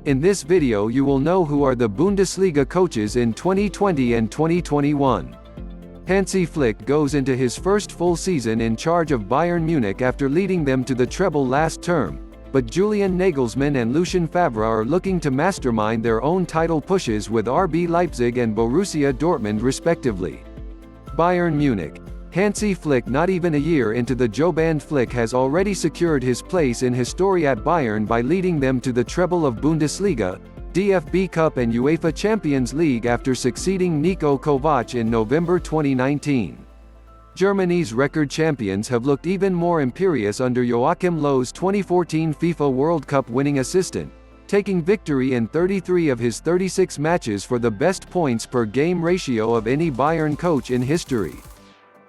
In this video you will know who are the Bundesliga coaches in 2020 and 2021. Hansi Flick goes into his first full season in charge of Bayern Munich after leading them to the treble last term, but Julian Nagelsmann and Lucien Favre are looking to mastermind their own title pushes with RB Leipzig and Borussia Dortmund respectively. Bayern Munich. Hansi Flick, not even a year into the job, and Flick has already secured his place in history at Bayern by leading them to the treble of Bundesliga, DFB Cup and UEFA Champions League after succeeding Niko Kovac in November 2019. Germany's record champions have looked even more imperious under Joachim Löw's 2014 FIFA World Cup winning assistant, taking victory in 33 of his 36 matches for the best points per game ratio of any Bayern coach in history.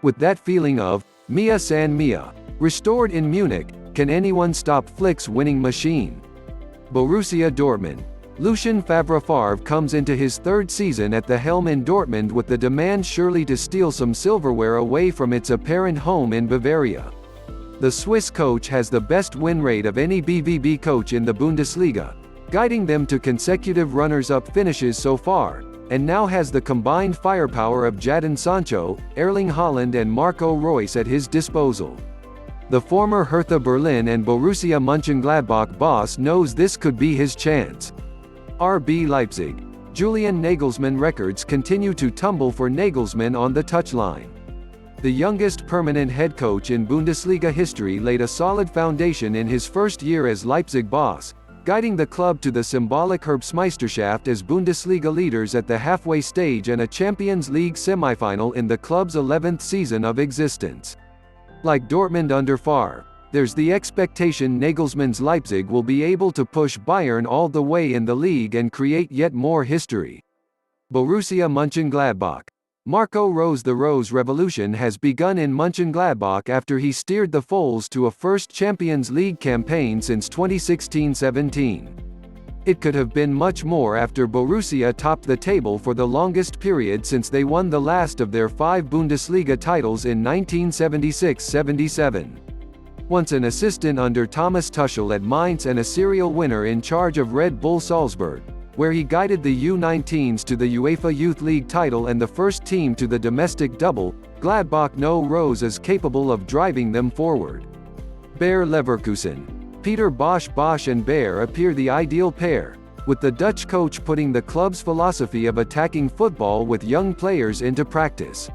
With that feeling of Mia San Mia restored in Munich, can anyone stop Flick's winning machine? Borussia Dortmund. Lucien Favre comes into his third season at the helm in Dortmund with the demand surely to steal some silverware away from its apparent home in Bavaria. The Swiss coach has the best win rate of any BVB coach in the Bundesliga, guiding them to consecutive runners-up finishes so far, and now has the combined firepower of Jadon Sancho, Erling Haaland and Marco Reus at his disposal. The former Hertha Berlin and Borussia Mönchengladbach boss knows this could be his chance. RB Leipzig. Julian Nagelsmann records continue to tumble for Nagelsmann on the touchline. The youngest permanent head coach in Bundesliga history laid a solid foundation in his first year as Leipzig boss, guiding the club to the symbolic Herbstmeisterschaft as Bundesliga leaders at the halfway stage and a Champions League semifinal in the club's 11th season of existence. Like Dortmund under Favre, there's the expectation Nagelsmann's Leipzig will be able to push Bayern all the way in the league and create yet more history. Borussia Mönchengladbach. Marco Reus. The Rose Revolution has begun in Mönchengladbach after he steered the Fohls to a first Champions League campaign since 2016-17. It could have been much more after Borussia topped the table for the longest period since they won the last of their 5 Bundesliga titles in 1976-77. Once an assistant under Thomas Tuchel at Mainz and a serial winner in charge of Red Bull Salzburg, where he guided the U19s to the UEFA Youth League title and the first team to the domestic double, Gladbach know Rose is capable of driving them forward. Bayer Leverkusen. Peter Bosz and Bayer appear the ideal pair, with the Dutch coach putting the club's philosophy of attacking football with young players into practice.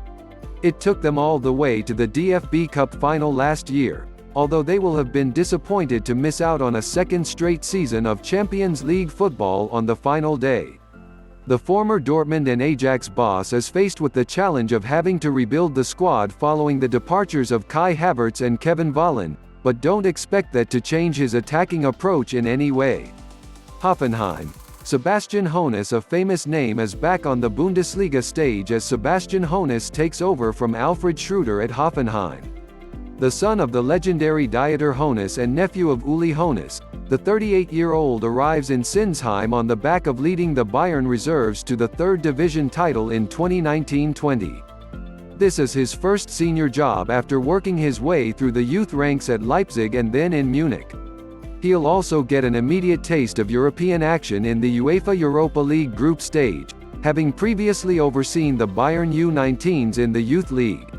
It took them all the way to the DFB Cup final last year, although they will have been disappointed to miss out on a second straight season of Champions League football on the final day. The former Dortmund and Ajax boss is faced with the challenge of having to rebuild the squad following the departures of Kai Havertz and Kevin Volland, but don't expect that to change his attacking approach in any way. Hoffenheim. Sebastian Hoeneß, a famous name, is back on the Bundesliga stage as Sebastian Hoeneß takes over from Alfred Schroeder at Hoffenheim. The son of the legendary Dieter Hoeneß and nephew of Uli Hoeneß, the 38-year-old arrives in Sinsheim on the back of leading the Bayern reserves to the third division title in 2019-20. This is his first senior job after working his way through the youth ranks at Leipzig and then in Munich. He'll also get an immediate taste of European action in the UEFA Europa League group stage, having previously overseen the Bayern U19s in the Youth League.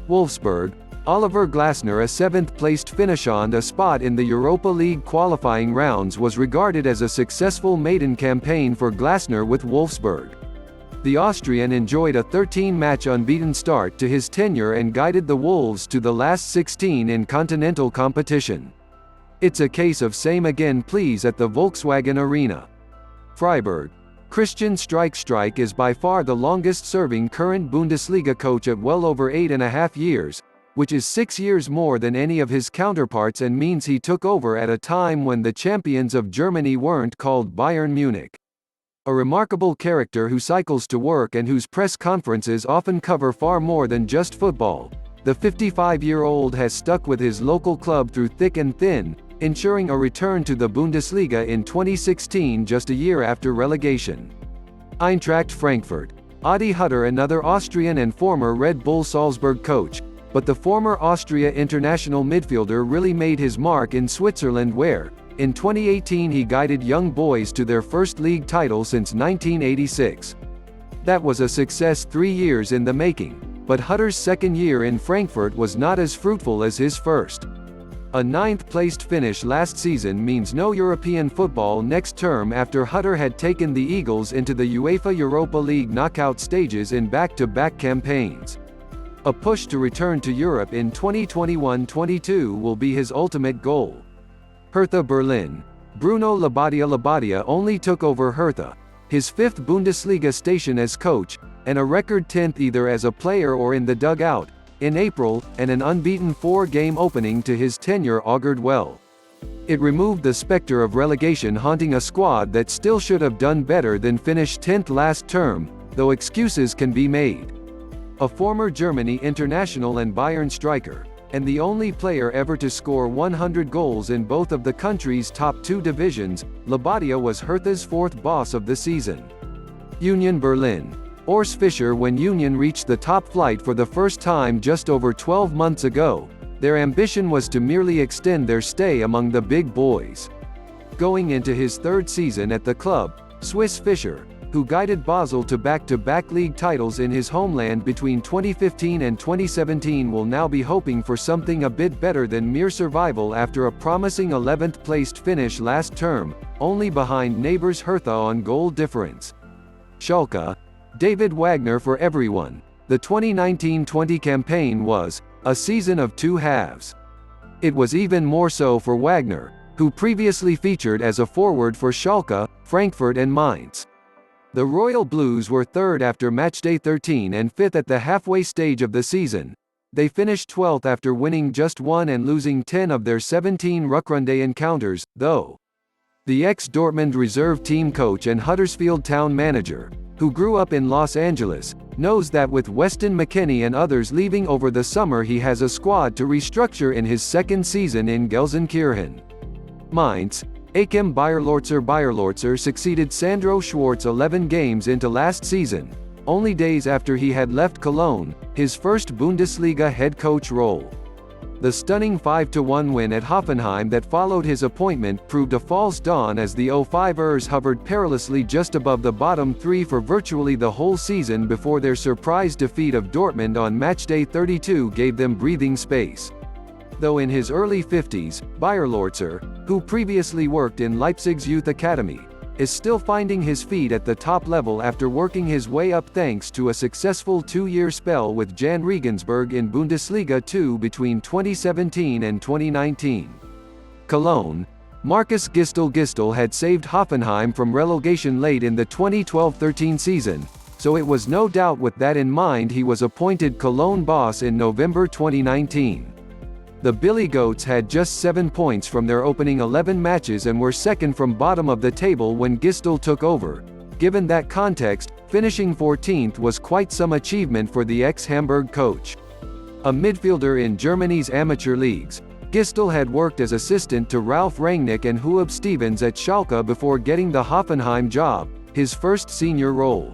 Wolfsburg. Oliver Glasner, a 7th-placed finish on a spot in the Europa League qualifying rounds, was regarded as a successful maiden campaign for Glasner with Wolfsburg. The Austrian enjoyed a 13-match unbeaten start to his tenure and guided the Wolves to the last 16 in continental competition. It's a case of same again please at the Volkswagen Arena. Freiburg. Christian Streich is by far the longest-serving current Bundesliga coach at well over 8.5 years, which is 6 years more than any of his counterparts and means he took over at a time when the champions of Germany weren't called Bayern Munich. A remarkable character who cycles to work and whose press conferences often cover far more than just football, the 55-year-old has stuck with his local club through thick and thin, ensuring a return to the Bundesliga in 2016 just a year after relegation. Eintracht Frankfurt. Adi Hutter, another Austrian and former Red Bull Salzburg coach, but the former Austria international midfielder really made his mark in Switzerland where, In 2018 he guided young boys to their first league title since 1986. That was a success 3 years in the making, but Hutter's second year in Frankfurt was not as fruitful as his first. A ninth-placed finish last season means no European football next term after Hutter had taken the Eagles into the UEFA Europa League knockout stages in back-to-back campaigns. A push to return to Europe in 2021-22 will be his ultimate goal. Hertha Berlin. Bruno Labbadia only took over Hertha, his 5th Bundesliga station as coach, and a record 10th either as a player or in the dugout, in April, and an unbeaten 4-game opening to his tenure augured well. It removed the specter of relegation haunting a squad that still should have done better than finish 10th last term, though excuses can be made. A former Germany international and Bayern striker, and the only player ever to score 100 goals in both of the country's top 2 divisions, Labbadia was Hertha's 4th boss of the season. Union Berlin. Urs Fischer. When Union reached the top flight for the first time just over 12 months ago, their ambition was to merely extend their stay among the big boys. Going into his 3rd season at the club, Swiss Fischer, who guided Basel to back-to-back league titles in his homeland between 2015 and 2017, will now be hoping for something a bit better than mere survival after a promising 11th-placed finish last term, only behind neighbors Hertha on goal difference. Schalke. David Wagner. For everyone, the 2019-20 campaign was a season of 2 halves. It was even more so for Wagner, who previously featured as a forward for Schalke, Frankfurt and Mainz. The Royal Blues were 3rd after matchday 13 and 5th at the halfway stage of the season. They finished 12th after winning just 1 and losing 10 of their 17 Rückrunde encounters, though. The ex-Dortmund reserve team coach and Huddersfield Town manager, who grew up in Los Angeles, knows that with Weston McKennie and others leaving over the summer he has a squad to restructure in his 2nd season in Gelsenkirchen. Mainz. Achim Bayerlorzer succeeded Sandro Schwarz 11 games into last season, only days after he had left Cologne, his first Bundesliga head coach role. The stunning 5-1 win at Hoffenheim that followed his appointment proved a false dawn as the 05ers hovered perilously just above the bottom 3 for virtually the whole season before their surprise defeat of Dortmund on matchday 32 gave them breathing space. Though in his early 50s, Bayerlorzer, who previously worked in Leipzig's youth academy, is still finding his feet at the top level after working his way up thanks to a successful 2-year spell with Jan Regensburg in Bundesliga 2 between 2017 and 2019. Cologne. Markus Gisdol had saved Hoffenheim from relegation late in the 2012-13 season, so it was no doubt with that in mind he was appointed Cologne boss in November 2019. The Billy Goats had just 7 points from their opening 11 matches and were second from bottom of the table when Gisdol took over. Given that context, finishing 14th was quite some achievement for the ex-Hamburg coach. A midfielder in Germany's amateur leagues, Gisdol had worked as assistant to Ralf Rangnick and Huub Stevens at Schalke before getting the Hoffenheim job, his first senior role.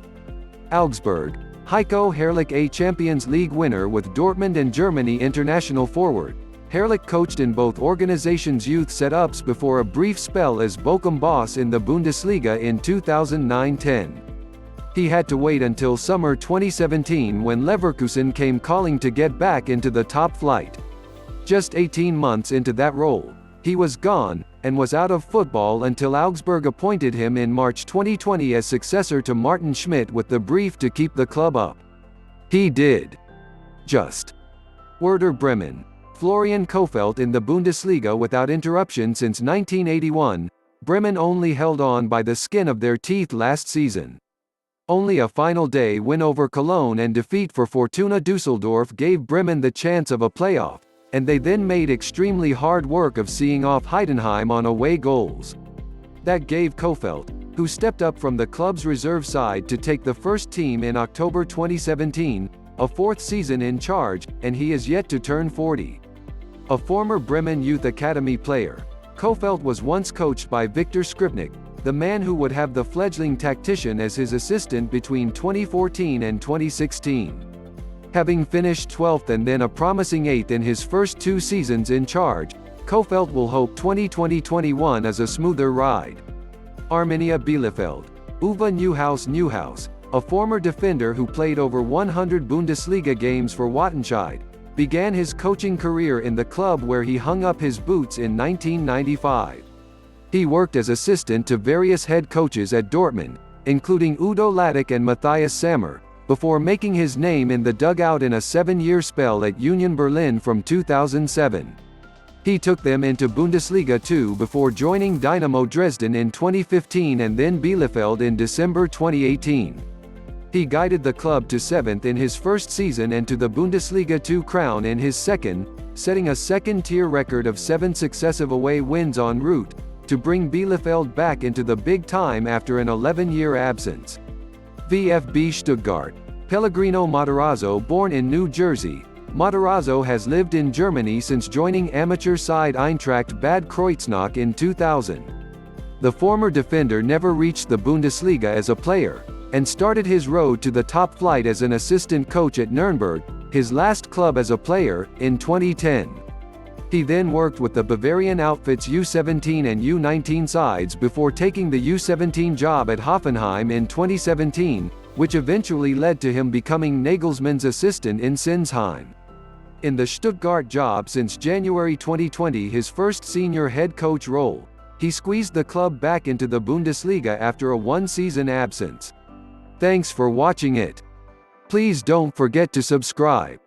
Augsburg. Heiko Herrlich. A Champions League winner with Dortmund and Germany international forward, Herrlich coached in both organizations' youth setups before a brief spell as Bochum boss in the Bundesliga in 2009-10. He had to wait until summer 2017 when Leverkusen came calling to get back into the top flight. Just 18 months into that role, he was gone, and was out of football until Augsburg appointed him in March 2020 as successor to Martin Schmidt with the brief to keep the club up. He did. Just. Werder Bremen. Florian Kohfeldt. In the Bundesliga without interruption since 1981, Bremen only held on by the skin of their teeth last season. Only a final day win over Cologne and defeat for Fortuna Düsseldorf gave Bremen the chance of a playoff, and they then made extremely hard work of seeing off Heidenheim on away goals. That gave Kohfeldt, who stepped up from the club's reserve side to take the first team in October 2017, a 4th season in charge, and he is yet to turn 40. A former Bremen Youth Academy player, Kohfeldt was once coached by Viktor Skripnik, the man who would have the fledgling tactician as his assistant between 2014 and 2016. Having finished 12th and then a promising 8th in his first 2 seasons in charge, Kofeld will hope 2020-21 is a smoother ride. Arminia Bielefeld. Uwe Neuhaus, a former defender who played over 100 Bundesliga games for Wattenscheid, began his coaching career in the club where he hung up his boots in 1995. He worked as assistant to various head coaches at Dortmund, including Udo Lattek and Matthias Sammer, before making his name in the dugout in a 7-year spell at Union Berlin from 2007. He took them into Bundesliga 2 before joining Dynamo Dresden in 2015 and then Bielefeld in December 2018. He guided the club to 7th in his first season and to the Bundesliga 2 crown in his second, setting a second-tier record of 7 successive away wins en route to bring Bielefeld back into the big time after an 11-year absence. VfB Stuttgart. Pellegrino Matarazzo. Born in New Jersey, Matarazzo has lived in Germany since joining amateur side Eintracht Bad Kreuznach in 2000. The former defender never reached the Bundesliga as a player, and started his road to the top flight as an assistant coach at Nuremberg, his last club as a player, in 2010. He then worked with the Bavarian outfits U17 and U19 sides before taking the U17 job at Hoffenheim in 2017, which eventually led to him becoming Nagelsmann's assistant in Sinsheim. In the Stuttgart job since January 2020, his first senior head coach role, he squeezed the club back into the Bundesliga after a one-season absence. Thanks for watching it. Please don't forget to subscribe.